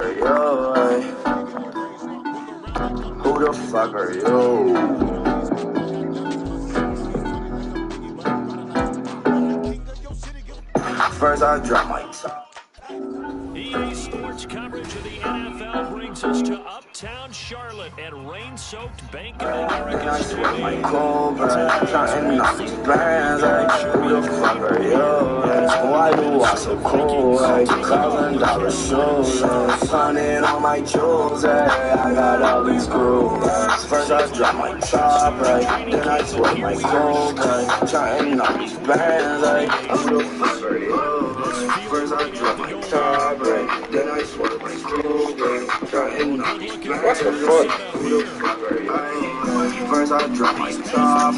are you? Who the fuck are you? First I drop my top. EA Sports coverage of the NFL brings us to Uptown Charlotte at rain-soaked Bank of America Stadium. My cold breath, trying not these bands, who the fuck are you? Why you are so cool? $1,000 shoes, sunning on my jewels, I got all these grooves. First I drop my top, then I sweat my cold breath, trying not these bands, who the fuck are you? First I drop my top, then I sweat my cold breath, trying not these bands. What the fuck? Who the fuck are you? First I drop my top,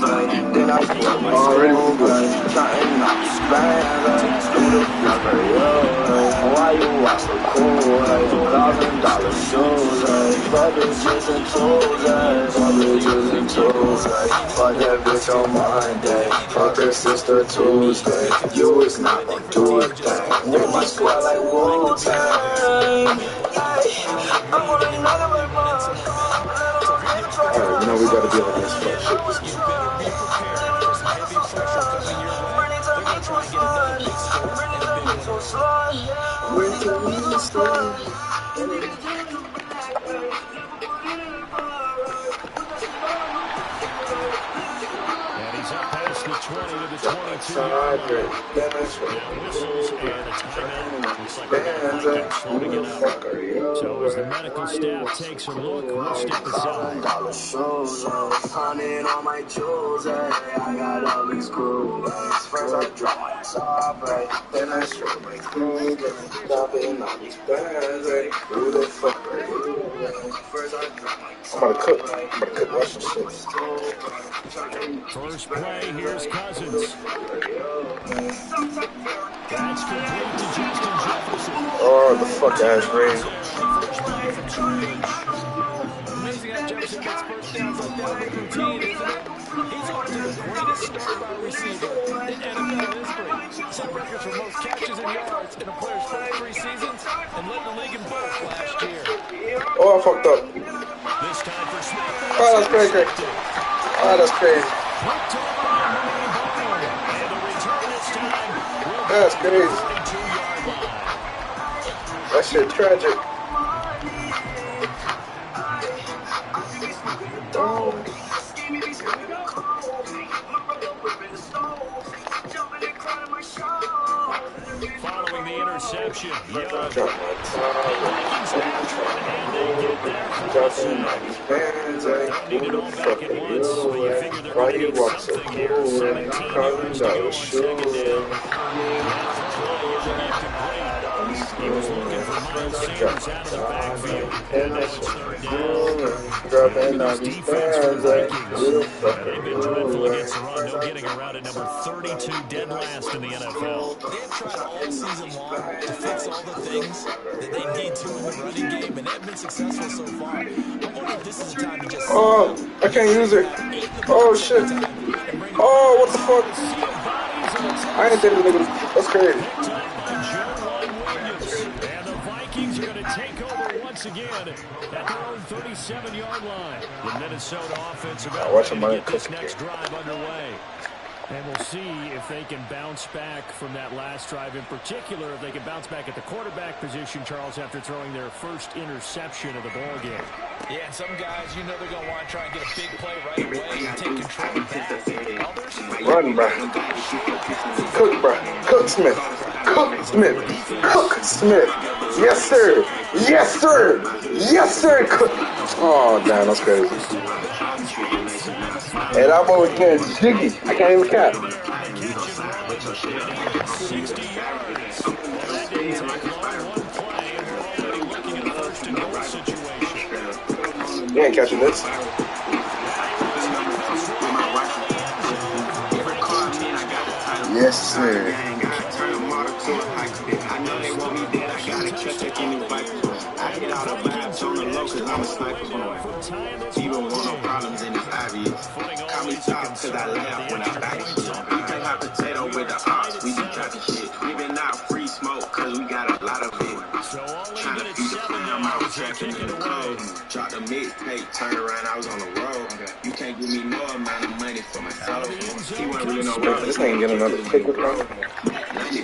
then I sweat my cold breath, trying not these bands. Who the fuck are you? Why you walk so cool? $1,000 shoes, fuck bitches and tools, fuck bitches and tools, fuck that bitch on Monday, fuck her sister Tuesday. You is not gonna do a thing. With my squad like Wu-Tang. Alright, you know we gotta deal with this fuck shit. And he's up past the 20 to the 22. Whistles and a timeout. Looks like we're slowing it up. So as the medical staff takes a look, we'll step aside. $100 on my jewels, I got all these grooves. First I drop my top, then I strip my clothes, dropping all these bands, who the fuck are you? First I drop my top, I'm about to cook Russian shit. First play, here's Cousins. That's complete to Justin Jefferson. Oh, the fuck ass rain. Amazing how Jefferson gets first downs like that with routine, isn't it? He's on to the greatest start by a receiver in NFL history. Set records for most catches and yards in a player's first 3 seasons and led the league in both last year. Oh, I fucked up. This time for Smith. Oh, that's crazy. Oh, that's crazy. That's crazy. That shit tragic. Following the interception, need it all back at once, but you figure they're going to get something here. 17 yards to go on second down. He was looking for Miles Sanders out of the backfield. And now it's third down. This defense for the Vikings. They've been dreadful against the run. No getting around at number 32, dead last in the NFL. They've tried all season long to fix all the things that they need to in the running game, and they've been successful so far. I wonder if this is the time to just... Oh, I can't use it. Oh, shit. Oh, what the fuck? I ain't think of it. That's crazy. And the Vikings are going to take over once again at their own 37-yard line. The Minnesota offense about to get this next drive underway. And we'll see if they can bounce back from that last drive. In particular, if they can bounce back at the quarterback position, Charles, after throwing their first interception of the ball game. Yeah, some guys, you know they're going to want to try and get a big play right away and take control of that. Others, Run, bro. Cook, bro. Cook Smith. Cook Smith. Cook Smith. Yes, sir. Yes, sir. Yes, sir. Cook. Oh, damn, that's crazy. And I'm over getting jiggy. I can't even cap. 60 yards. That didn't take long. One play, and we're already looking at a first and goal situation. You ain't catching this. Yes, sir. I get all the vibes on the low cause I'm a sniper boy. Even want no problems in this obvious. Call me top cause I laugh when I back shit. We play hot potato with the ops, we be dropping shit. We been out free smoke cause we got a lot of it. Trying to feed the I'm out trapping in the cold. Dropped a mixtape, turned around, I was on the road. You can't give me no amount of money for my soul. He wasn't really no real. This ain't getting another pick with me.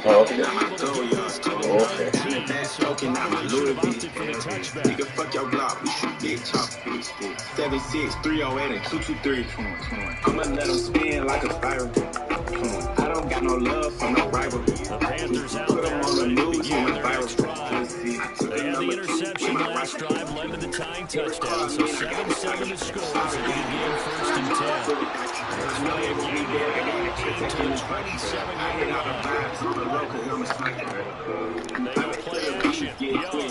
Oh, okay. Okay. Poking out my Louis V. Nigga, fuck your block, we shoot big chop. 76, 308, and 223. I'ma let him spin like a spiral. I don't got no love for no rival. The Panthers out there ready to begin their next drive. They had the interception last drive, led to the tying touchdown, so 7-7 to score as they begin 1st and 10. There's really a game here. To the 27-yard line. They go play action. Young.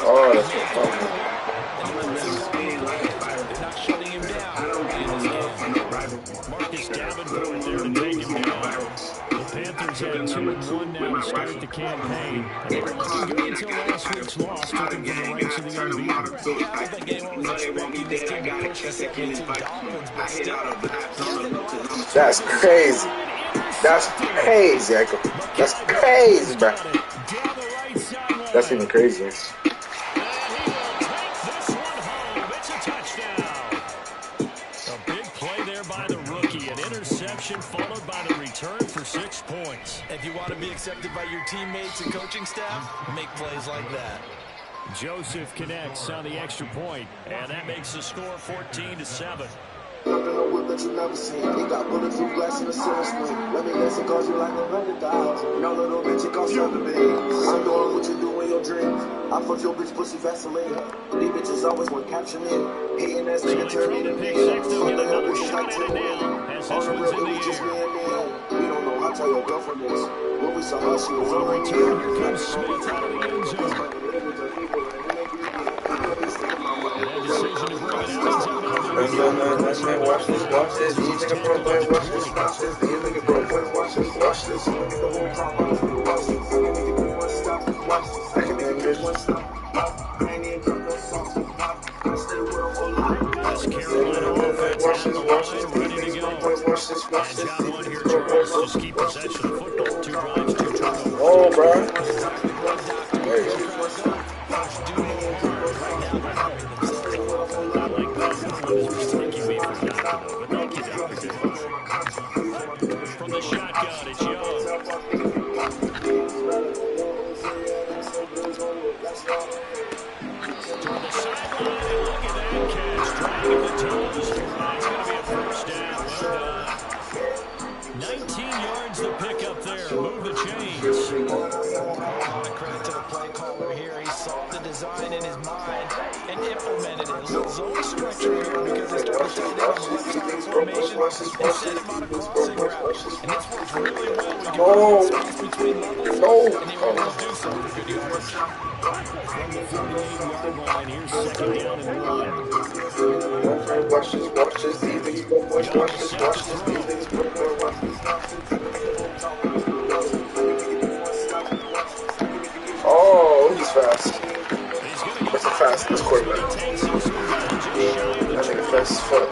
Oh, that's what I'm talking Marcus Davenport there to take him down. The Panthers had 2-1 now to start the campaign. And they were looking good until last week's loss took them from the ranks of the unbeaten. Yeah, I think game was expecting this team to push the 72 Dolphins, but still. That's crazy. That's crazy, Echo. That's crazy, bro. That's even crazier. Followed by the return for 6 points. If you want to be accepted by your teammates and coaching staff, make plays like that. Joseph connects on the extra point, and that makes the score 14-7. Nothing no whip that you never seen. He got bulletproof glass in the silver screen. Let me guess, it cost you like 100,000. No little bitch, it cost 7 billion. I'm doing what you do in your dreams. I fuck your bitch pussy Vaseline. These bitches always want capture me. Hating ass nigga turn me to me. They'll get another shot at it now as this one's in the air. We don't know how to tell your girlfriend this. When we saw her, she was On over return, here comes Smith out of the end zone. And decision to bring it out. Watch this. These nigga pro boys, watch this. These nigga pro boys, watch this. This Carolina offense has the line ready to go. And job one here, Charles. Just keep possession of the football. 2 drives, 2 turnovers. Oh, bro. There you go. From the shotgun, it's Young. Toward the sideline, and look at that catch. Dragging the toes. That's going to be a first down. Well done. 19 yards to pick up there. Move the chains. Credit to the play caller here. He saw the design in his mind and implemented it. A little zone structure here because they started to take down the left formation and set him on a crossing route. And this works really well when you get space between levels. And they were able to do so for good yards. From the 48-yard line, here's 2nd down and 1. Watch this. These niggas pro boys, watch this. These niggas pro boys, watch this. Oh, he's fast. That's a fast quarterback. That nigga fast as fuck.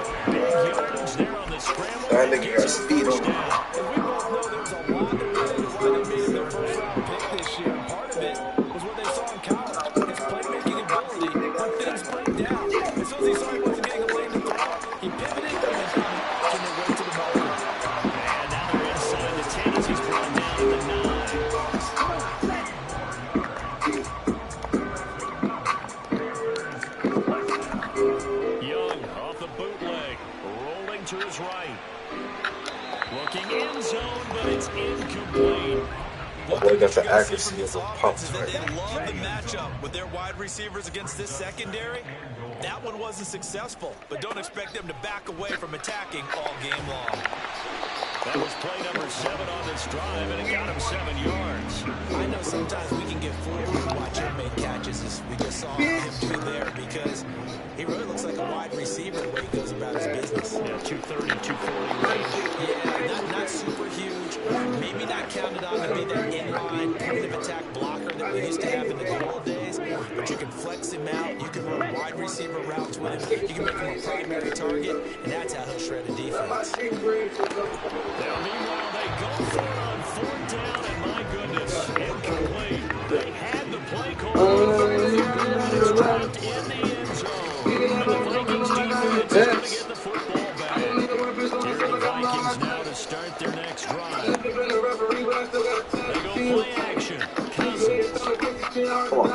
That nigga got speed on him. And we both know there's a lot that went into why they made him their first-round pick this year. And part of it was what they saw in college, his playmaking ability when things break down. As soon as he saw he wasn't getting a lane to throw, he pivoted and then found an option to to the ball. And now they're inside the 10 as he's brought down to the 9. Young off the bootleg, rolling to his right. Looking end zone, but it's incomplete. My boy got the accuracy of a pump right They love the matchup with their wide receivers against this secondary. That one wasn't successful, but don't expect them to back away from attacking all game long. That was play number 7 on this drive, and it got him 7 yards. I know sometimes we can get fooled when we watch him make catches, as we just saw him do there, because he really looks like a wide receiver the way he goes about his business. Yeah, 230, 240 range. Yeah, not super huge, Maybe not counted on to be that inline point of attack blocker that we used to have in the good old days, but you can flex him out. You can run wide receiver routes with him. You can make him a primary target, and that's how he'll shred a defense. Now, meanwhile, they go for it on 4th down, and my goodness, incomplete. They had the play call. It's dropped in the end zone. And the Vikings defense is going to get the football back. Here are the Vikings now to start their next drive. They go play action. Cousins. Come on.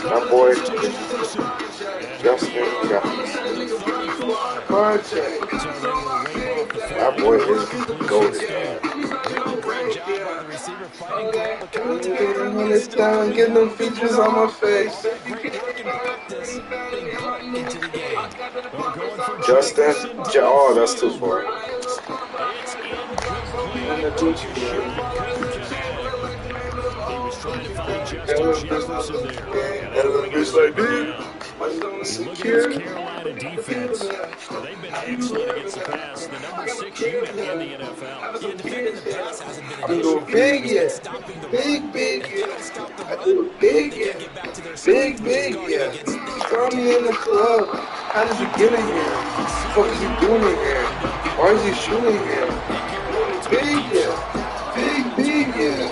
That boy, Justin Jefferson. That boy is golden. It's time, getting them features on my face. Justin, oh, that's too far. Trying to find Justin Jefferson there. Look at this Carolina defense. They've been excellent against the pass. The number 6 unit in the NFL. Yeah, defending the pass hasn't been an I'm issue. going big yet. Big yet. I do big yet. Big yet. Throw me in the club. How did you get in here? What the fuck is he doing in here? Why is he shooting here? Big yet. Big yet.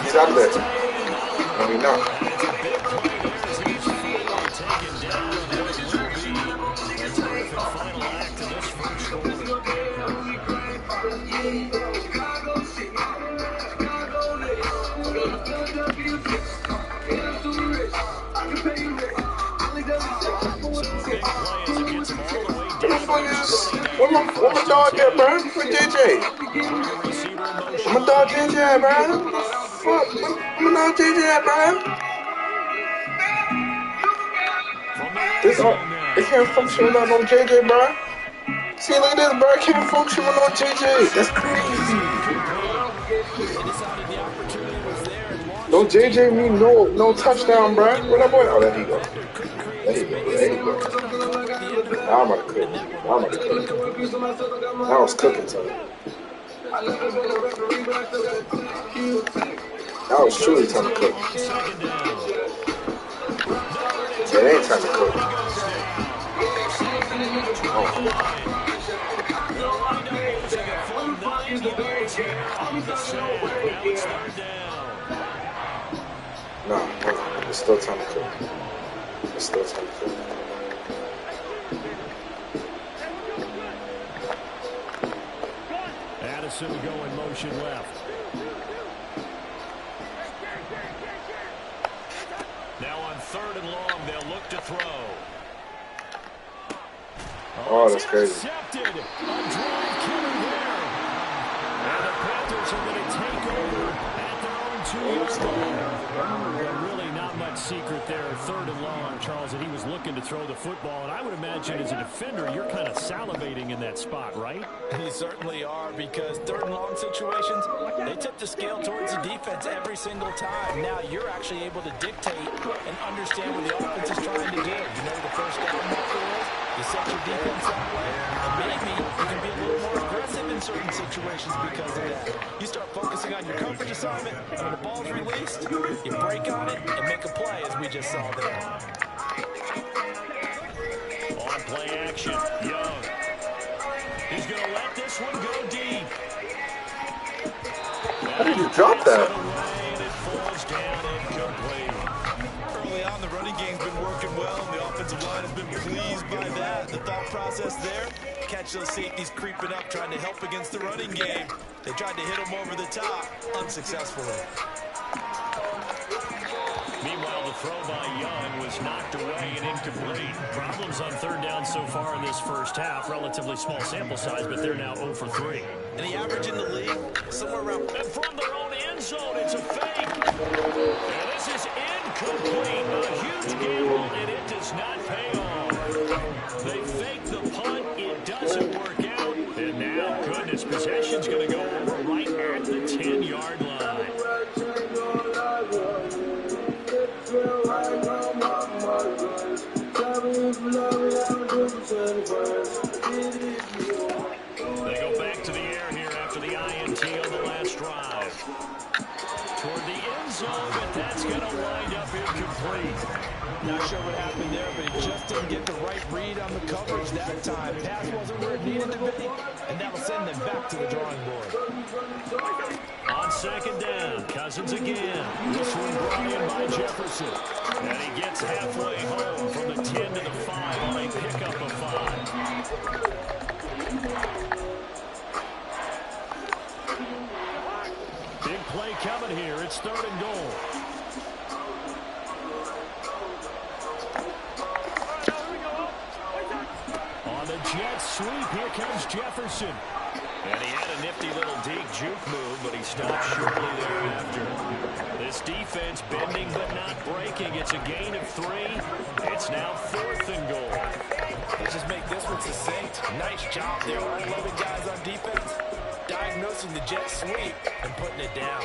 He's out there. No, he's not. Where my dog at, bro? Where JJ? Where my dog JJ at, bro? Fuck, where my dog JJ at, bro? It can't function without no JJ, bro. See, look at this, bro. It can't function with no JJ. That's crazy. No JJ mean no touchdown, bro. Where that boy? Oh, there he go. There he go. Now I'm about to cook. Now it's cooking time. Now it's truly time to cook. It ain't time to cook. Oh. No, it's still time to cook. It's still time to cook. Addison go in motion left. Now on 3rd and long, they'll look to throw. Oh, that's crazy. Intercepted. A drive killer there. And the Panthers are going to take over at their own 2-yard line. Really not much secret there. 3rd and long, Charles, that he was looking to throw the football. And I would imagine as a defender, you're kind of salivating in that spot, right? You certainly are, because 3rd and long situations, they tip the scale towards the defense every single time. Now you're actually able to dictate and understand what the offense is trying to do. You know the first down marker is. You set your defense that way, and maybe you can be a little more aggressive in certain situations because of that. You start focusing on your coverage assignment, and when the ball's released, you break on it and make a play, as we just saw there. On play action, Young. He's going to let this one go deep. How did you drop that? Early on, the running game's been working well, and the offensive line has been pleased by that. The thought process there, catch those safeties creeping up, trying to help against the running game. They tried to hit them over the top, unsuccessfully. Meanwhile, the throw by Young was knocked away and incomplete. Problems on 3rd down so far in this first half. Relatively small sample size, but they're now 0 for 3. And the average in the league, somewhere around... And from their own end zone, it's a fake. And this is incomplete. A huge gamble, and it does not pay off. They fake the punt. It doesn't work out. And now, goodness, possession's going to go over right at the 10-yard line. They go back to the air here after the INT on the last drive. Toward the end zone, but that's going to wind up incomplete. Not sure what happened there, but he just didn't get the right read on the coverage that time. Pass wasn't where it needed to be, and that'll send them back to the drawing board. On second down, Cousins again. This one brought in by Jefferson. And he gets halfway home from the 10 to the 5 on a pickup of 5. Big play coming here. It's 3rd and goal. On the jet sweep, here comes Jefferson. And he had a nifty little deep juke move, but he stopped shortly thereafter. This defense bending but not breaking. It's a gain of 3. It's now 4th and goal. Let's just make this one succinct. Nice job there, all 11 guys on defense, diagnosing the jet sweep and putting it down.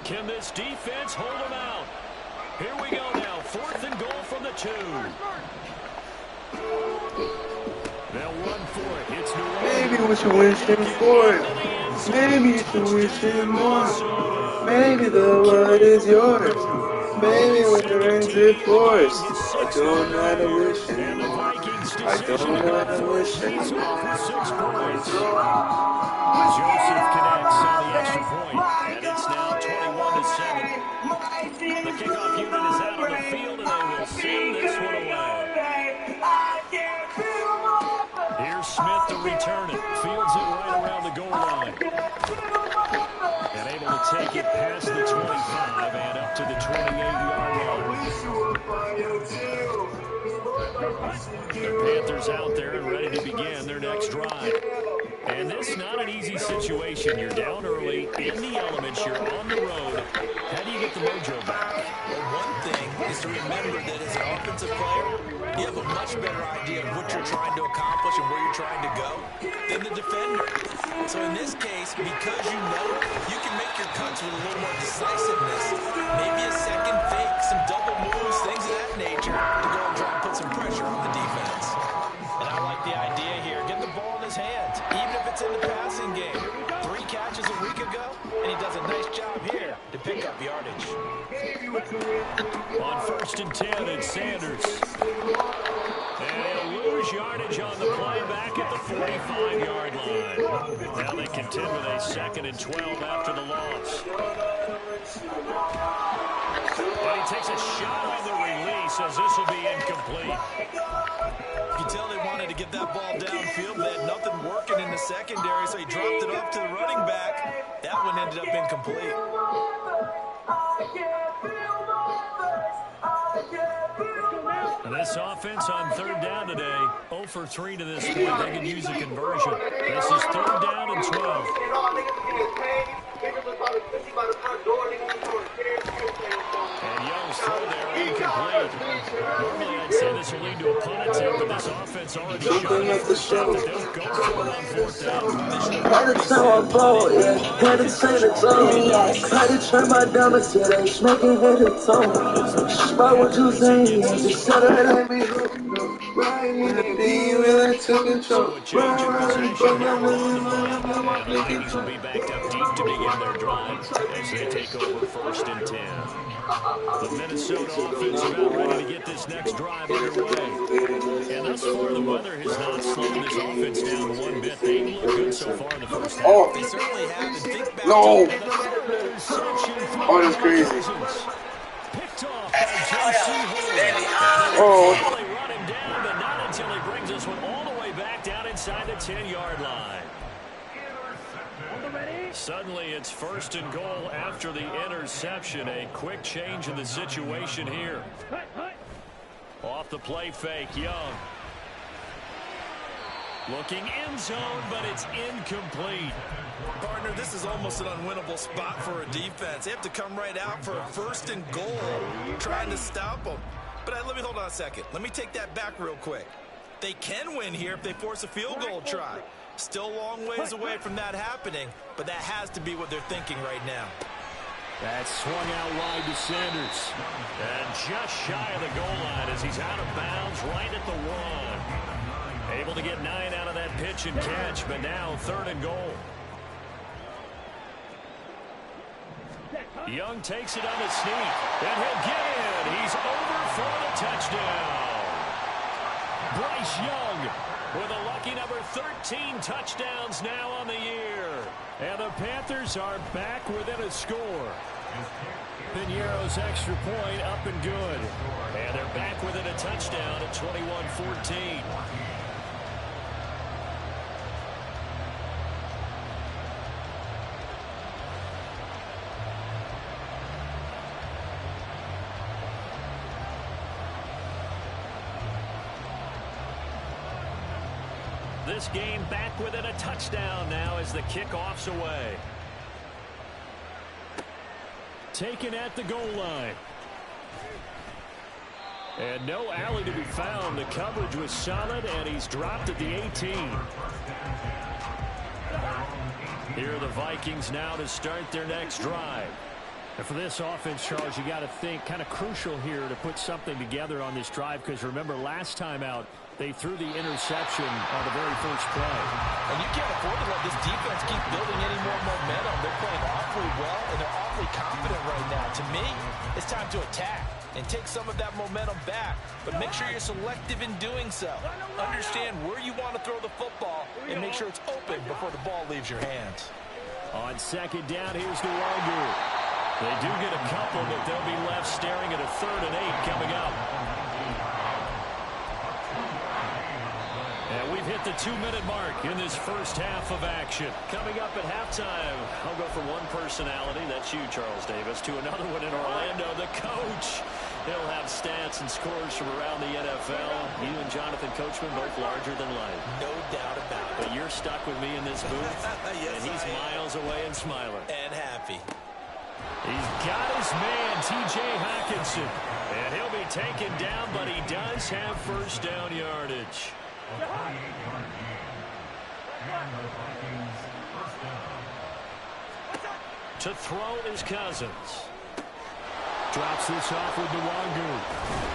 Can this defense hold them out? Here we go now. 4th and goal from the 2. They'll run for it. It's New Orleans. Maybe we should wish him for it. Maybe you should wish him more. Maybe the world is yours. Maybe when the rains it pours. I don't know how to wish him. I don't know how to wish him. Joseph connects on the extra point, and it's now 21-7. The kickoff unit is out on the field, and they will send this one away. Here's Smith to return it. Fields it right around the goal line. And able to take it past the 25 and up to the 28-yard line. The Panthers out there and ready to begin their next drive. And this is not an easy situation. You're down early, in the elements, you're on the road. How do you get the mojo back? Well, one thing is to remember that as an offensive player, you have a much better idea of what you're trying to accomplish and where you're trying to go than the defender. So in this case, because you know it, you can make your cuts with a little more decisiveness. Maybe a second fake, some double moves, things of that nature to go and try and put some pressure on the defense. And I like the idea here. Get the ball in his hands, even if it's in the passing game. 3 catches a week ago, and he does a nice job here to pick up yardage. On 1st and 10, it's Sanders. And he'll lose yardage on the play back at the 45-yard line. Now they contend with a 2nd and 12 after the loss. But he takes a shot on the release as this will be incomplete. You can tell they wanted to get that ball downfield. They had nothing working in the secondary, so he dropped it off to the running back. That one ended up incomplete. And this offense on 3rd down today, 0 for 3 to this point. They can use a conversion. This is 3rd down and 12. And Young's throw there incomplete. Normally I'd say this will lead to a punt attempt, but this offense already showed that they'll go for it on 4th down. Had to turn my ball, yeah. Had to turn the tone. Had to turn my diamonds to they smoking head to toe. About what you saying, just shut up and let me hook. Right in the beat, really took control. So a change in possession here on the play. And the Vikings will be backed up deep to begin their drive as they take over 1st and 10. The Minnesota offense about ready to get this next drive underway. And thus far, the weather has not slowed this offense down one bit. They look good so far in the first half. Oh, They certainly have. And think back no. to Oh, that's crazy. Picked off by J.C. Oh. They run him down, but not until he brings this one all the way back down inside the 10-yard line. Suddenly, it's 1st and goal after the interception. A quick change in the situation here. Off the play fake, Young. Looking end zone, but it's incomplete. Partner, this is almost an unwinnable spot for a defense. They have to come right out for a 1st and goal, trying to stop them. But let me hold on a second. Let me take that back real quick. They can win here if they force a field goal try. Still a long ways away from that happening, but that has to be what they're thinking right now. That's swung out wide to Sanders. And just shy of the goal line as he's out of bounds right at the 1. Able to get 9 out of that pitch and catch, but now 3rd and goal. Young takes it on a sneak, and he'll get in. He's over for the touchdown. Bryce Young with a lucky number 13 touchdowns now on the year. And the Panthers are back within a score. Piñeiro's extra point up and good. And they're back within a touchdown at 21-14. This game back within a touchdown now as the kickoff's away. Taken at the goal line. And no alley to be found. The coverage was solid, and he's dropped at the 18. Here are the Vikings now to start their next drive. And for this offense, Charles, you got to think kind of crucial here to put something together on this drive, because remember last time out they threw the interception on the very first play. And you can't afford to let this defense keep building any more momentum. They're playing awfully well, and they're awfully confident right now. To me, it's time to attack and take some of that momentum back, but make sure you're selective in doing so. Understand where you want to throw the football and make sure it's open before the ball leaves your hands. On 2nd down, here's Nwangu. They do get a couple, but they'll be left staring at a 3rd and 8 coming up. And we've hit the 2-minute mark in this first half of action. Coming up at halftime, I'll go from one personality, that's you, Charles Davis, to another one in Orlando, the coach. He'll have stats and scores from around the NFL. You and Jonathan Coachman both larger than life. No doubt about it. But you're stuck with me in this booth, yes, and he's miles away and smiling. And happy. He's got his man, T.J. Hockenson. And he'll be taken down, but he does have first down yardage. To throw is Cousins. Drops this off with Nwangu.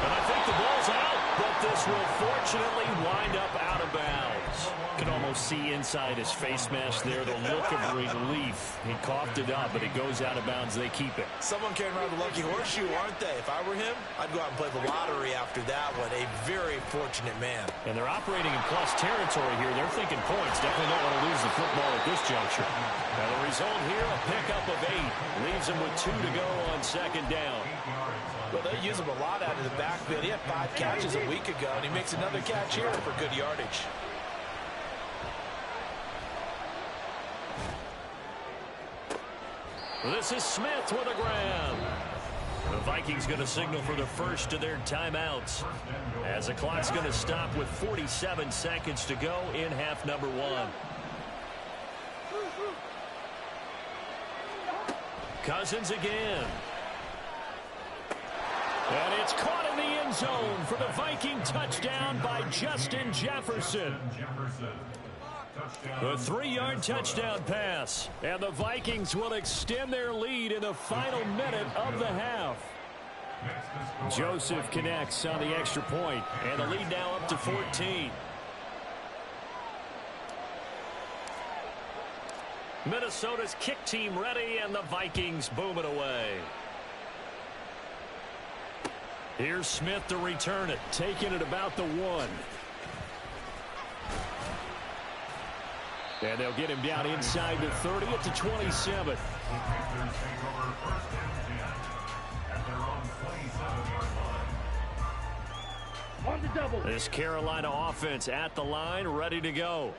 And I think the ball's out, but this will fortunately wind up out of bounds. Can almost see inside his face mask there the look of relief. He coughed it up, but it goes out of bounds. They keep it. Someone carrying around the lucky horseshoe, aren't they? If I were him, I'd go out and play the lottery after that one. A very fortunate man. And they're operating in plus territory here. They're thinking points. Definitely don't want to lose the football at this juncture. Now the result here, a pickup of 8. Leaves them with 2 to go on 2nd down. Well, they use him a lot out of the backfield. He had 5 catches a week ago, and he makes another catch here for good yardage. This is Smith with a grab. The Vikings going to signal for the first of their timeouts, as the clock's going to stop with 47 seconds to go in half number 1. Cousins again. And it's caught in the end zone for the Viking touchdown by Justin Jefferson. A 3-yard touchdown pass. And the Vikings will extend their lead in the final minute of the half. Joseph connects on the extra point, and the lead now up to 14. Minnesota's kick team ready, and the Vikings boom it away. Here's Smith to return it, taking it about the 1. And they'll get him down inside the 30 at the 27. This Carolina offense at the line, ready to go.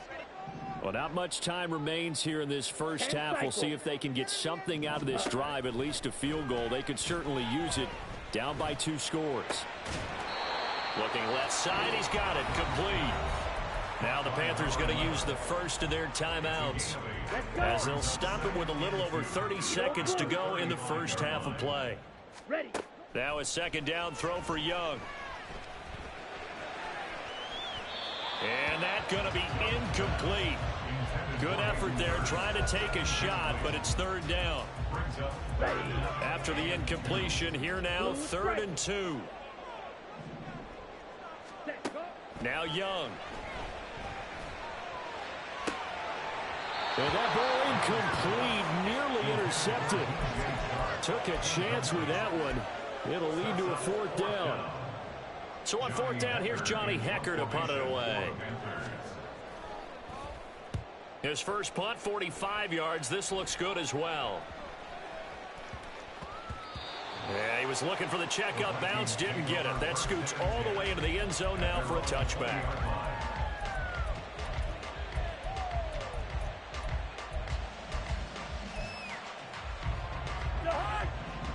Well, not much time remains here in this first half. We'll see if they can get something out of this drive, at least a field goal. They could certainly use it. Down by 2 scores. Looking left side, he's got it, complete. Now the Panthers going to use the first of their timeouts, as they'll stop him with a little over 30 seconds to go in the first half of play. Now a second down throw for Young. And that's going to be incomplete. Good effort there trying to take a shot, but it's third down. After the incompletion, here now, 3rd and 2. Now Young. And that ball incomplete, nearly intercepted. Took a chance with that one. It'll lead to a 4th down. So on 4th down, here's Johnny Hecker to punt it away. His first punt, 45 yards. This looks good as well. Yeah, he was looking for the checkup bounce, didn't get it. That scoots all the way into the end zone now for a touchback.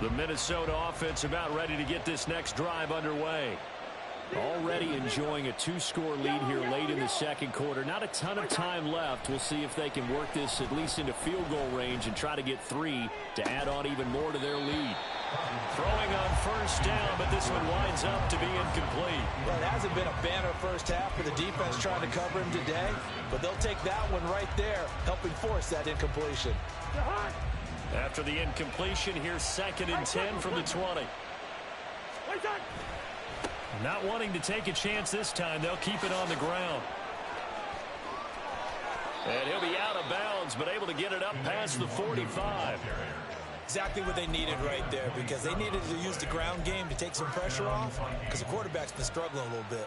The Minnesota offense about ready to get this next drive underway. Already enjoying a 2-score lead here late in the second quarter. Not a ton of time left. We'll see if they can work this at least into field goal range and try to get 3 to add on even more to their lead. Throwing on 1st down, but this one winds up to be incomplete. Well, it hasn't been a banner first half for the defense trying to cover him today, but they'll take that one right there, helping force that incompletion. After the incompletion, here's 2nd and 10 from the 20. Not wanting to take a chance this time, they'll keep it on the ground. And he'll be out of bounds, but able to get it up past the 45. Exactly what they needed right there, because they needed to use the ground game to take some pressure off, because the quarterback's been struggling a little bit.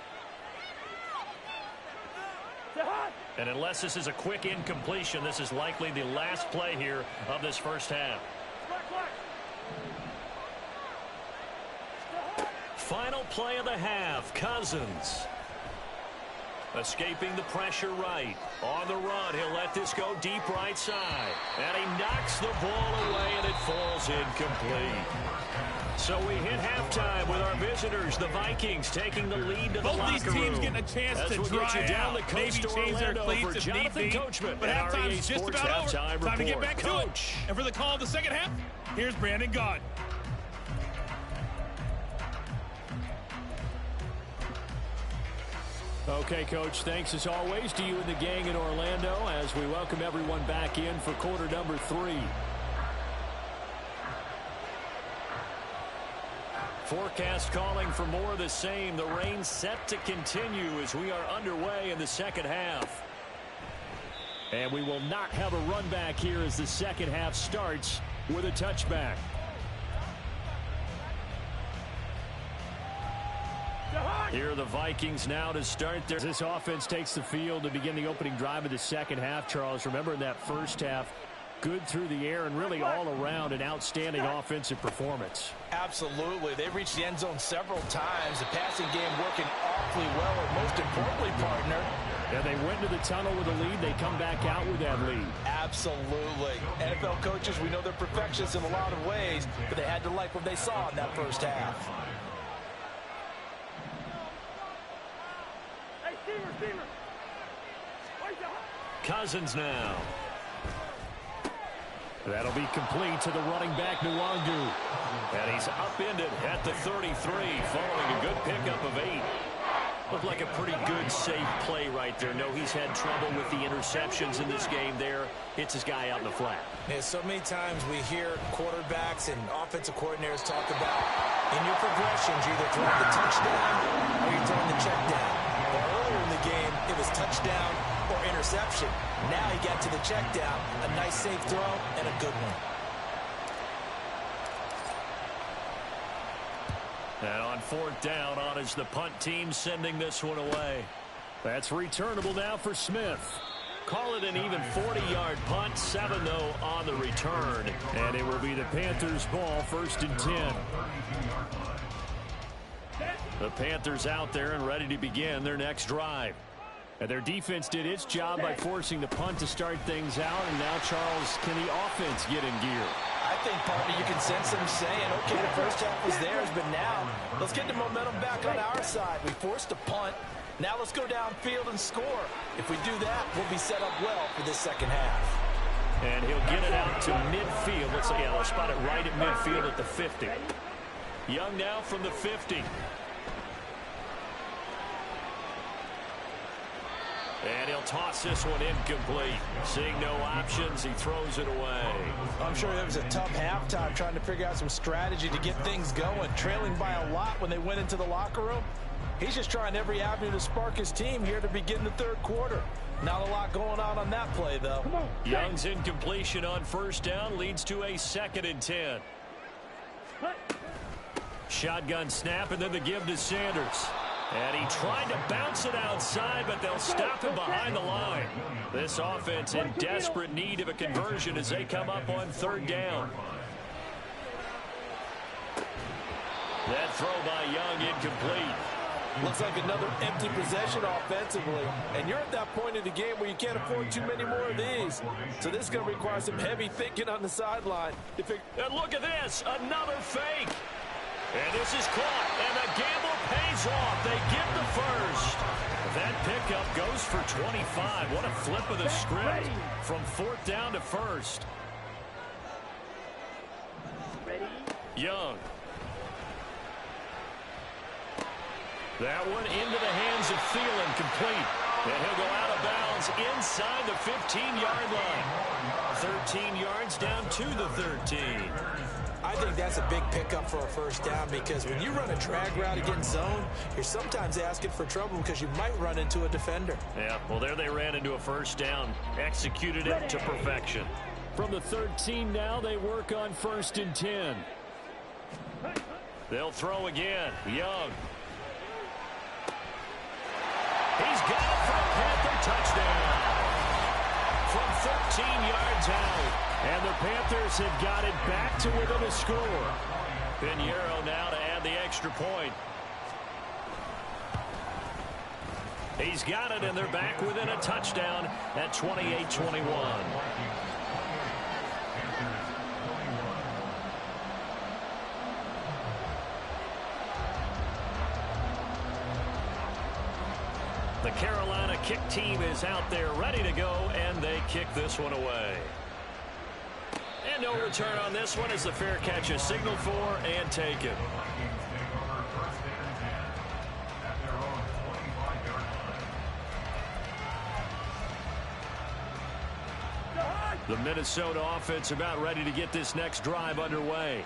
And unless this is a quick incompletion, this is likely the last play here of this first half. Final play of the half, Cousins. Escaping the pressure right. On the run, he'll let this go deep right side. And he knocks the ball away, and it falls incomplete. So we hit halftime with our visitors, the Vikings, taking the lead to the locker room. Both these teams getting a chance to dry out, maybe change their cleats if need be. But halftime's just about over. Time to get back to it. And for the call of the second half, here's Brandon Gaudin. Okay, Coach, thanks as always to you and the gang in Orlando as we welcome everyone back in for quarter number 3. Forecast calling for more of the same. The rain set to continue as we are underway in the second half. And we will not have a run back here as the second half starts with a touchback. Here are the Vikings now to start their. This offense takes the field to begin the opening drive of the second half, Charles. Remember in that first half, good through the air and really all around an outstanding offensive performance. Absolutely. They reached the end zone several times. The passing game working awfully well, and most importantly, partner. Yeah, they went to the tunnel with a lead. They come back out with that lead. Absolutely. NFL coaches, we know they're perfectionists in a lot of ways, but they had to like what they saw in that first half. Cousins now. That'll be complete to the running back, Nwangu. And he's upended at the 33 following a good pickup of 8. Looked like a pretty good, safe play right there. No, he's had trouble with the interceptions in this game there. Hits his guy out in the flat. Yeah, so many times we hear quarterbacks and offensive coordinators talk about in your progressions, you're either throwing the touchdown or you're throwing the check down. Well, earlier in the game, it was touchdown or interception. Now he got to the check down, a nice safe throw, and a good one. And on 4th down, on is the punt team sending this one away. That's returnable now for Smith. Call it an even 40-yard punt, 7-0 on the return. And it will be the Panthers' ball, 1st and 10. The Panthers out there and ready to begin their next drive. And their defense did its job by forcing the punt to start things out. And now, Charles, can the offense get in gear? I think, partner, you can sense them saying, okay, the first half was theirs, but now let's get the momentum back on our side. We forced a punt. Now let's go downfield and score. If we do that, we'll be set up well for this second half. And he'll get it out to midfield. Let's spot it right at midfield at the 50. Young now from the 50. And he'll toss this one incomplete. Seeing no options, he throws it away. I'm sure it was a tough halftime trying to figure out some strategy to get things going. Trailing by a lot when they went into the locker room. He's just trying every avenue to spark his team here to begin the third quarter. Not a lot going on that play, though. Young's incompletion on first down leads to a 2nd and 10. Shotgun snap and then the give to Sanders. And he tried to bounce it outside, but they'll stop him behind the line. This offense in desperate need of a conversion as they come up on 3rd down. That throw by Young incomplete. Looks like another empty possession offensively. And you're at that point in the game where you can't afford too many more of these. So this is going to require some heavy thinking on the sideline. And look at this, another fake. And this is caught, and the gamble pays off. They get the first. That pickup goes for 25. What a flip of the script from 4th down to 1st. Young. That one into the hands of Thielen, complete. And he'll go out of bounds inside the 15-yard line. 13 yards down to the 13. I think that's a big pickup for a first down because when you run a drag route against zone, you're sometimes asking for trouble because you might run into a defender. Yeah, well, there they ran into a first down. Executed it to perfection. From the 13 now, they work on 1st and 10. They'll throw again. Young. He's got it for a Panther touchdown. From 13 yards out. And the Panthers have got it back to within a score. Pinheiro now to add the extra point. He's got it, and they're back within a touchdown at 28-21. The Carolina kick team is out there ready to go, and they kick this one away. And no return on this one as the fair catch is signaled for and taken. The Minnesota offense about ready to get this next drive underway.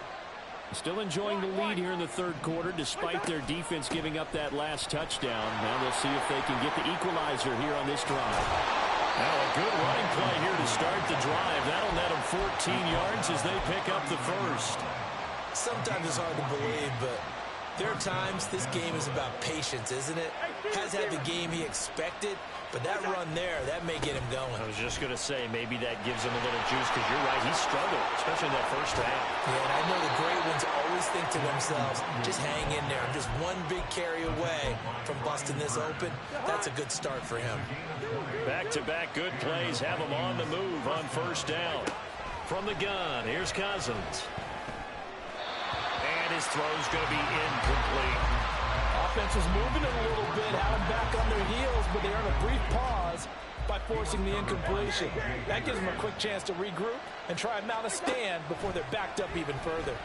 Still enjoying the lead here in the 3rd quarter despite their defense giving up that last touchdown. Now they'll see if they can get the equalizer here on this drive. Now a good running play here to start the drive. That'll net them 14 yards as they pick up the first. Sometimes it's hard to believe, but there are times this game is about patience, isn't it? Has had the game he expected, but that run there, that may get him going. I was just going to say, maybe that gives him a little juice because you're right, he struggled, especially in that first half. Yeah, and I know the great ones always think to themselves, just hang in there. I'm just one big carry away from busting this open. That's a good start for him. Back-to-back good plays have him on the move on 1st down. From the gun, here's Cousins. And his throw's going to be incomplete. Offense was moving it a little bit, had them back on their heels, but they earned a brief pause by forcing the incompletion. That gives them a quick chance to regroup and try and mount a stand before they're backed up even further.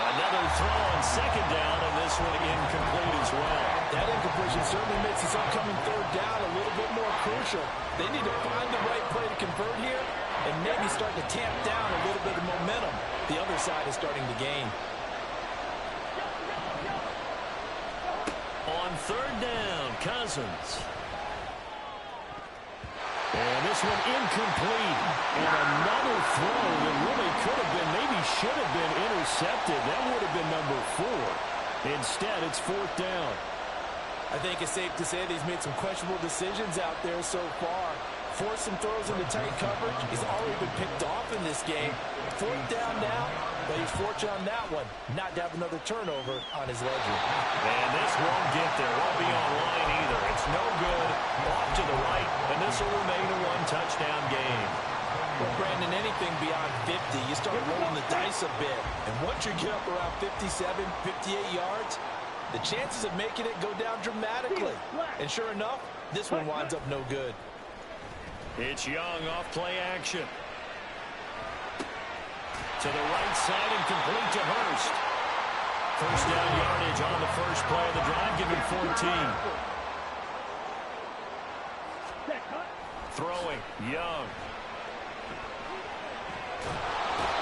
Another throw on 2nd down, and this one incomplete as well. That incompletion certainly makes this upcoming 3rd down a little bit more crucial. They need to find the right play to convert here and maybe start to tamp down a little bit of momentum the other side is starting to gain. On 3rd down, Cousins. And this one incomplete. And another throw that really could have been, maybe should have been intercepted. That would have been number 4. Instead, it's 4th down. I think it's safe to say that he's made some questionable decisions out there so far. Forced some throws into tight coverage. He's already been picked off in this game. 4th down now, but he's fortunate on that one not to have another turnover on his ledger. And this won't get there. Won't be online either. It's no good. Off to the right, and this will remain a 1-touchdown game. Well, Brandon, anything beyond 50, you start rolling the dice a bit. And once you get up around 57, 58 yards, the chances of making it go down dramatically. And sure enough, this one winds up no good. It's Young off play action. To the right side and complete to Hurst. First down yardage on the first play of the drive, giving 14. Throwing, Young.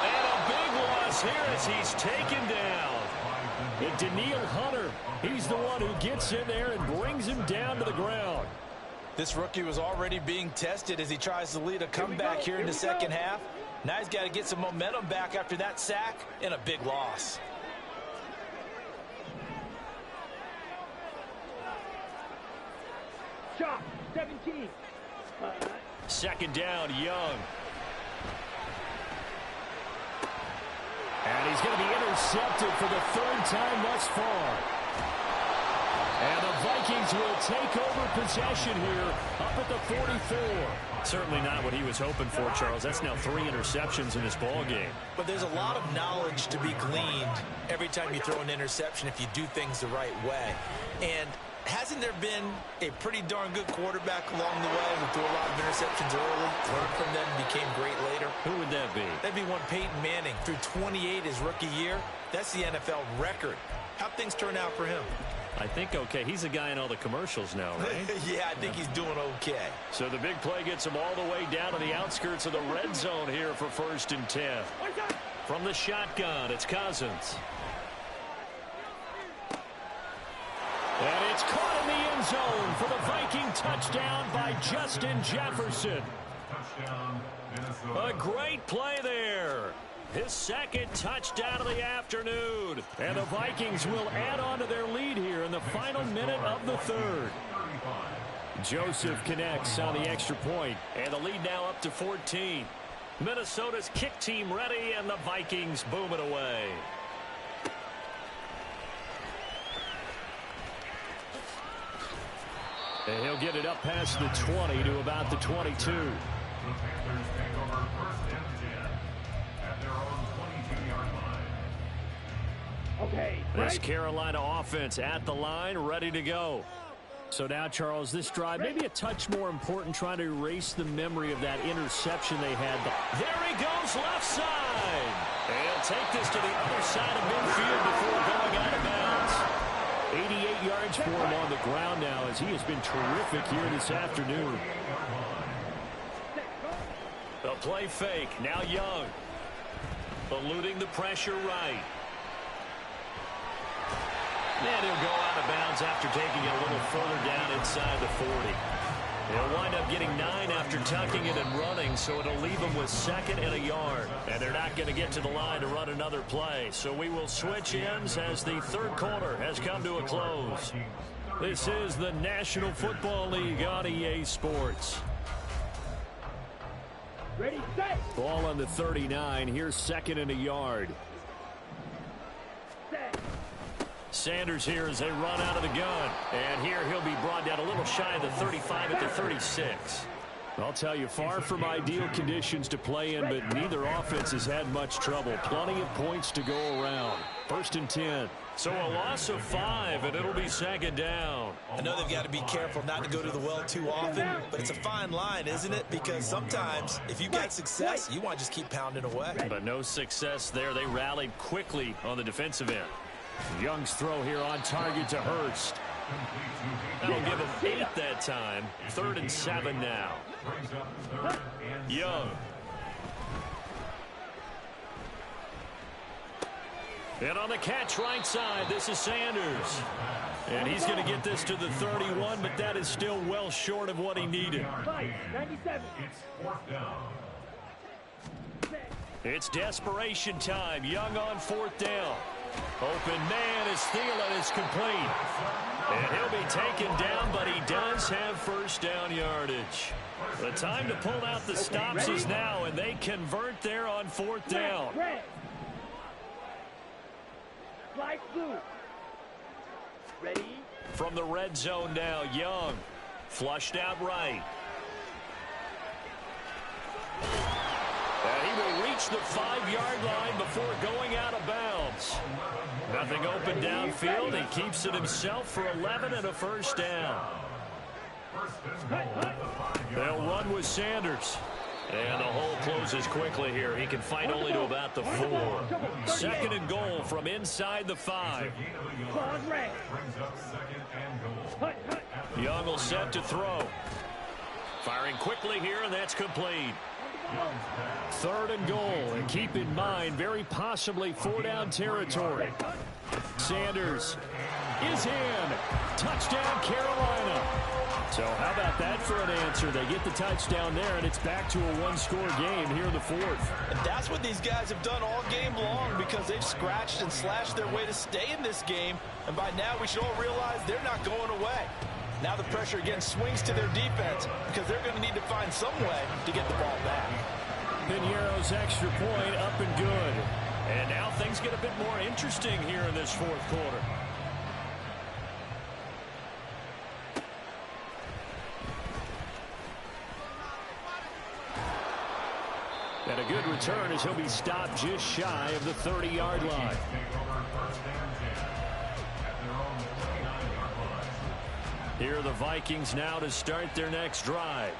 And a big loss here as he's taken down. And Daniil Hunter, he's the one who gets in there and brings him down to the ground. This rookie was already being tested as he tries to lead a comeback here in the second half. Now he's got to get some momentum back after that sack and a big loss. Shot, 17. Second down, Young. And he's going to be intercepted for the third time thus far. And the Vikings will take over possession here up at the 44. Certainly not what he was hoping for, Charles. That's now 3 interceptions in this ball game. But there's a lot of knowledge to be gleaned every time you throw an interception if you do things the right way. And hasn't there been a pretty darn good quarterback along the way who threw a lot of interceptions early, learned from them, became great later? Who would that be? That'd be one Peyton Manning. Threw 28 his rookie year. That's the NFL record. How'd things turn out for him? I think okay. He's a guy in all the commercials now, right? Yeah, I think he's doing okay. So the big play gets him all the way down to the outskirts of the red zone here for 1st and 10. From the shotgun, it's Cousins. And it's caught in the end zone for the Viking touchdown by Justin Jefferson. A great play there. His second touchdown of the afternoon. And the Vikings will add on to their lead here in the final minute of the third. Joseph connects on the extra point. And the lead now up to 14. Minnesota's kick team ready, and the Vikings boom it away. And he'll get it up past the 20 to about the 22. Okay. This Carolina offense at the line, ready to go. So now, Charles, this drive maybe a touch more important, trying to erase the memory of that interception they had. There he goes, left side. And he'll take this to the other side of midfield before going out of bounds. 88 yards for him on the ground now as he has been terrific here this afternoon. The play fake, now Young. Eluding the pressure right. And he'll go out of bounds after taking it a little further down inside the 40. He'll wind up getting 9 after tucking it and running, so it'll leave him with 2nd and a yard. And they're not going to get to the line to run another play. So we will switch ends as the third quarter has come to a close. This is the National Football League on EA Sports. Ready, set. Ball on the 39. Here's 2nd and a yard. Set. Sanders here as they run out of the gun. And here he'll be brought down a little shy of the 35 at the 36. I'll tell you, far from ideal conditions to play in, but neither offense has had much trouble. Plenty of points to go around. 1st and 10. So a loss of 5, and it'll be 2nd down. I know they've got to be careful not to go to the well too often, but it's a fine line, isn't it? Because sometimes, if you've got success, you want to just keep pounding away. But no success there. They rallied quickly on the defensive end. Young's throw here on target to Hurst. That'll give him 8 that time. 3rd and 7 now. Young. And on the catch right side, this is Sanders. And he's going to get this to the 31, but that is still well short of what he needed. 97. It's desperation time. Young on 4th down. Open man as Thielen is complete. And he'll be taken down, but he does have 1st down yardage. The time to pull out the stops is now, and they convert there on 4th down. Slide blue. Ready? From the red zone now, Young. Flushed out right. And he will reach the 5-yard line before going out of bounds. Nothing open downfield. He keeps it himself for 11 and a 1st down. They'll run with Sanders. And the hole closes quickly here. He can fight only to about the 4. Second and goal from inside the 5. Young will set to throw. Firing quickly here, and that's complete. Third and goal, and keep in mind, very possibly 4-down territory. Sanders is in. Touchdown, Carolina. So how about that for an answer? They get the touchdown there, and it's back to a one-score game here in the 4th. And that's what these guys have done all game long because they've scratched and slashed their way to stay in this game. And by now, we should all realize they're not going away. Now the pressure again swings to their defense because they're going to need to find some way to get the ball back. Piñeiro's extra point up and good. And now things get a bit more interesting here in this 4th quarter. And a good return as he'll be stopped just shy of the 30-yard line. Here are the Vikings now to start their next drive.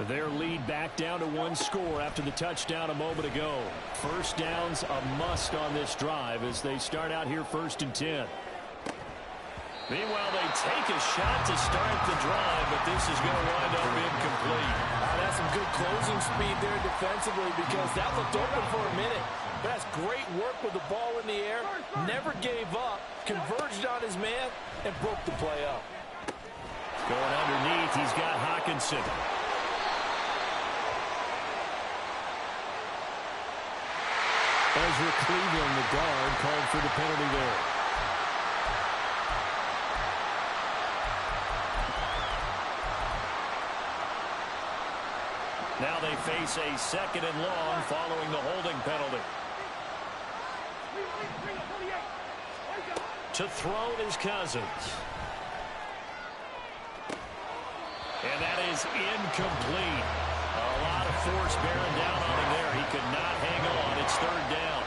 Their lead back down to 1 score after the touchdown a moment ago. First down's a must on this drive as they start out here 1st and 10. Meanwhile, they take a shot to start the drive, but this is going to wind up incomplete. That's some good closing speed there defensively because that looked open for a minute. But that's great work with the ball in the air. Never gave up, converged on his man, and broke the play up. Going underneath, he's got Hawkinson. Ezra Cleveland, the guard, called for the penalty there. Now they face a 2nd and long following the holding penalty. To throw is Cousins. And that is incomplete. A lot of force bearing down on him there. He could not hang on. It's 3rd down.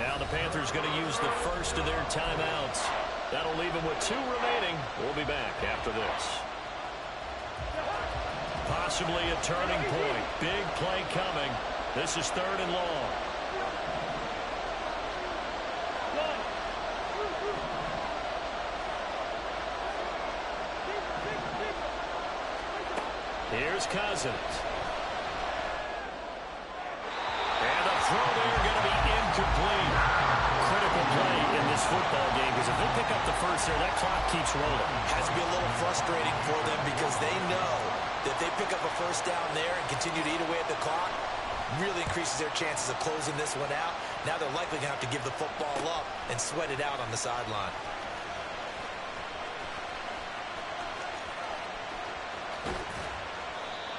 Now the Panthers going to use the first of their timeouts. That'll leave them with 2 remaining. We'll be back after this. Possibly a turning point. Big play coming. This is 3rd and long. Here's Cousins. And a throw there going to be incomplete. Critical play in this football game because if they pick up the first there, that clock keeps rolling. Has to be a little frustrating for them because they know that if they pick up a first down there and continue to eat away at the clock, really increases their chances of closing this one out. Now they're likely going to have to give the football up and sweat it out on the sideline.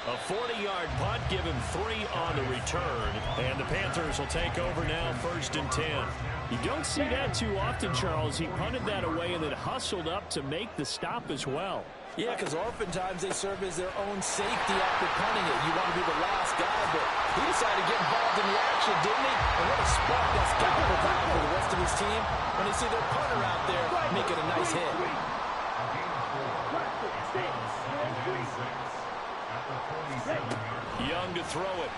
A 40-yard punt, give him 3 on the return. And the Panthers will take over now 1st and 10. You don't see that too often, Charles. He punted that away and then hustled up to make the stop as well. Yeah, because oftentimes they serve as their own safety after punting it. You want to be the last guy, but he decided to get involved in the action, didn't he? And what a spark that's got to provide for the rest of his team when they see their punter out there making a nice hit. Young to throw it.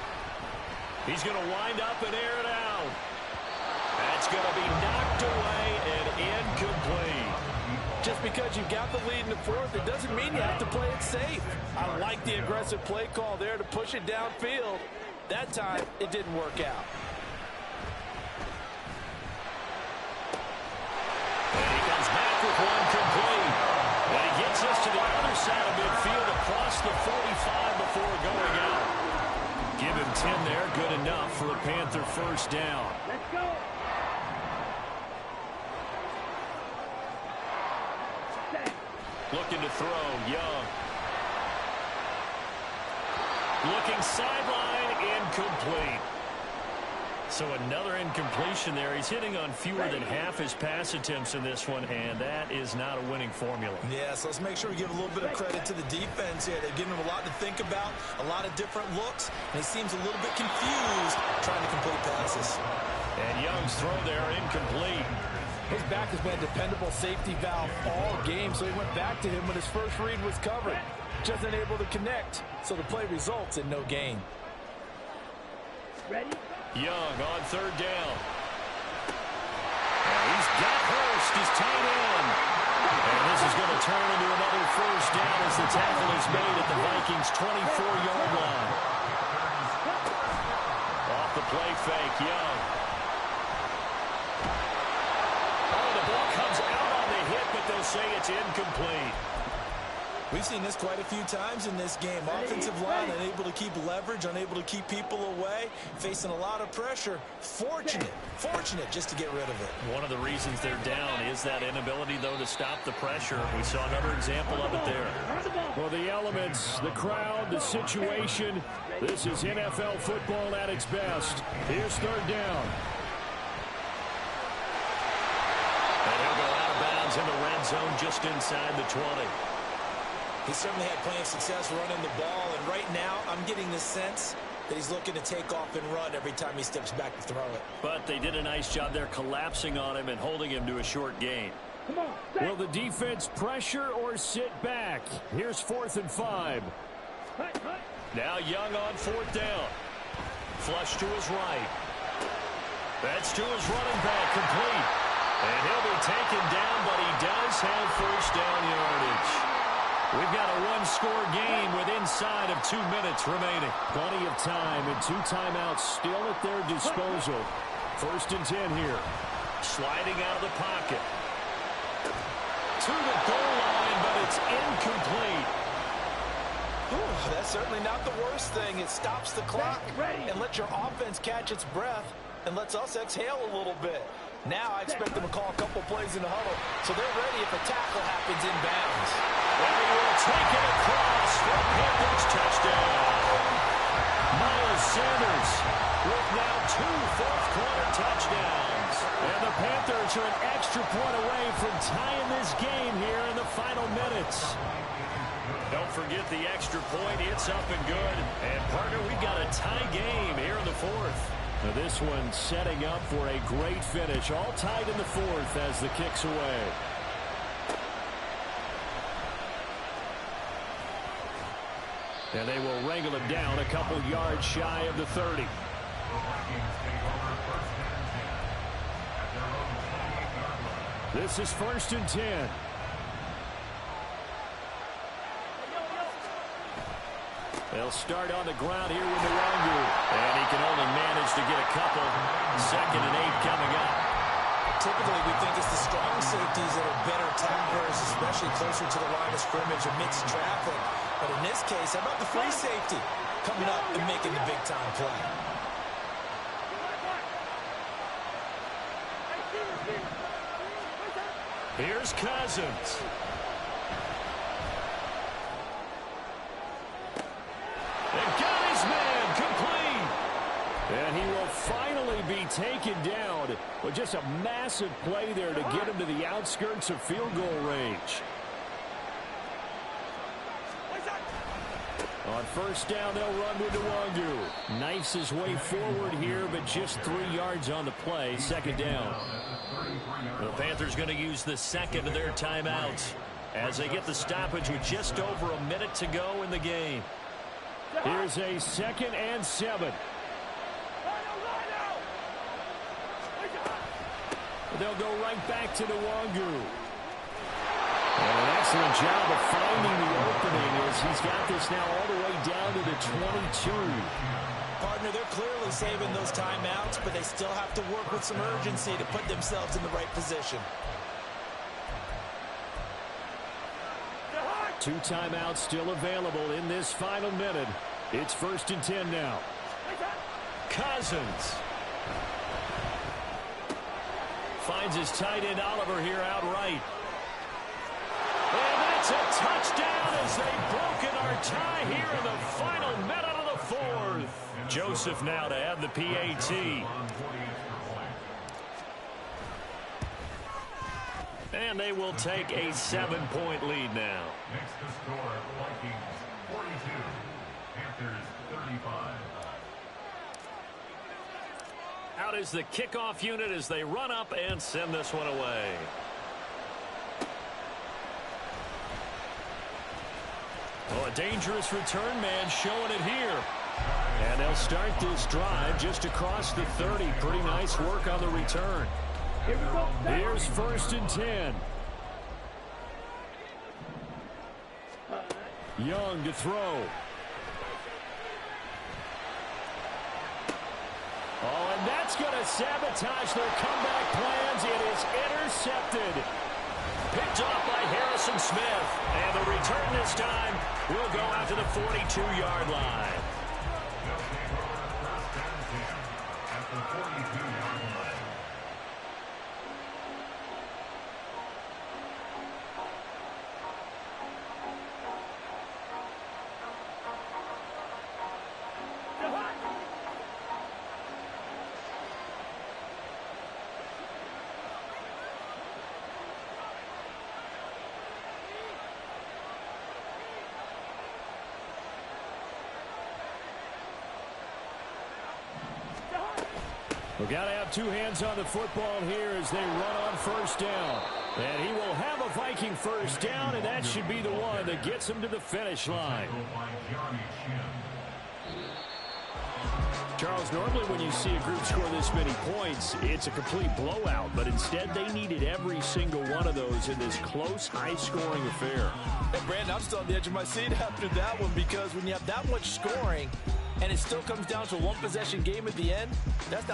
He's going to wind up and air it out. That's going to be knocked away and incomplete. Just because you've got the lead in the 4th, it doesn't mean you have to play it safe. I like the aggressive play call there to push it downfield. That time, it didn't work out. And he comes back with one complete. And he gets us to the other side of midfield across the 45 before going out. Give him 10 there. Good enough for a Panther first down. Let's go. Looking to throw, Young. Looking sideline, incomplete. So another incompletion there. He's hitting on fewer than half his pass attempts in this one, and that is not a winning formula. Yeah, so let's make sure we give a little bit of credit to the defense here. They've given him a lot to think about, a lot of different looks, and he seems a little bit confused trying to complete passes. And Young's throw there, incomplete. His back has been a dependable safety valve all game, so he went back to him when his first read was covered. just unable to connect. So the play results in no gain. Ready? Young on third down. He's got Hurst, his tight end. And this is going to turn into another first down as the tackle is made at the Vikings' 24-yard line. Off the play fake, Young. Oh, the ball comes out on the hit, but they'll say it's incomplete. We've seen this quite a few times in this game. Offensive line unable to keep leverage, unable to keep people away, facing a lot of pressure. Fortunate just to get rid of it. One of the reasons they're down is that inability, though, to stop the pressure. We saw another example of it there. Well, the elements, the crowd, the situation. This is NFL football at its best. Here's third down. And he'll go out of bounds in the red zone just inside the 20. He certainly had plenty of success running the ball, and right now I'm getting the sense that he's looking to take off and run every time he steps back to throw it. But they did a nice job there collapsing on him and holding him to a short gain. Come on. Will the defense pressure or sit back? Here's 4th and 5. Now Young on fourth down. Flush to his right. That's to his running back, complete. And he'll be taken down, but he does have first down yardage. We've got a one-score game with inside of 2 minutes remaining. Plenty of time and 2 timeouts still at their disposal. 1st and 10 here. Sliding out of the pocket. To the goal line, but it's incomplete. Ooh, that's certainly not the worst thing. It stops the clock and lets your offense catch its breath and lets us exhale a little bit. Now I expect them to call a couple plays in the huddle, so they're ready if a tackle happens in bounds. And he will take it across for Panthers touchdown. Miles Sanders with now 2 fourth-quarter touchdowns. And the Panthers are an extra point away from tying this game here in the final minutes. Don't forget the extra point. It's up and good. And, partner, we've got a tie game here in the 4th. Now this one setting up for a great finish. All tied in the 4th as the kick's away. And they will wrangle him down a couple yards shy of the 30. This is 1st and 10. They'll start on the ground here with Nwangu. And he can only manage to get a couple. 2nd and 8 coming up. Typically, we think it's the strong safeties that are better tacklers, especially closer to the line of scrimmage amidst traffic. But in this case, how about the free safety coming up and making the big-time play? Here's Cousins. And he will finally be taken down with just a massive play there to get him to the outskirts of field goal range. On 1st down, they'll run with Nwangu. Knifes his way forward here, but just 3 yards on the play. 2nd down. The Panthers going to use the 2nd of their timeouts as they get the stoppage with just over a minute to go in the game. Here's a 2nd and 7. They'll go right back to Nwangu. And an excellent job of finding the opening as he's got this now all the way down to the 22. Partner, they're clearly saving those timeouts, but they still have to work with some urgency to put themselves in the right position. 2 timeouts still available in this final minute. It's 1st and 10 now. Cousins finds his tight end Oliver here outright. And that's a touchdown as they've broken our tie here in the final minute of the 4th. Joseph now to have the PAT. And they will take a 7-point lead now. Next to score, Vikings 42, Panthers 35. Out is the kickoff unit as they run up and send this one away. Well, a dangerous return man showing it here. And they'll start this drive just across the 30. Pretty nice work on the return. Here we go. Here's 1st and 10. Young to throw. Oh, and that's going to sabotage their comeback plans. It is intercepted. Picked off by Harrison Smith. And the return this time will go out to the 42-yard line. At the 42-yard line. We've got to have two hands on the football here as they run on 1st down. And he will have a Viking 1st down, and that should be the one that gets him to the finish line. Charles, normally when you see a group score this many points, it's a complete blowout. But instead, they needed every single one of those in this close, high-scoring affair. Hey, Brandon, I'm still on the edge of my seat after that one because when you have that much scoring and it still comes down to a one-possession game at the end, that's not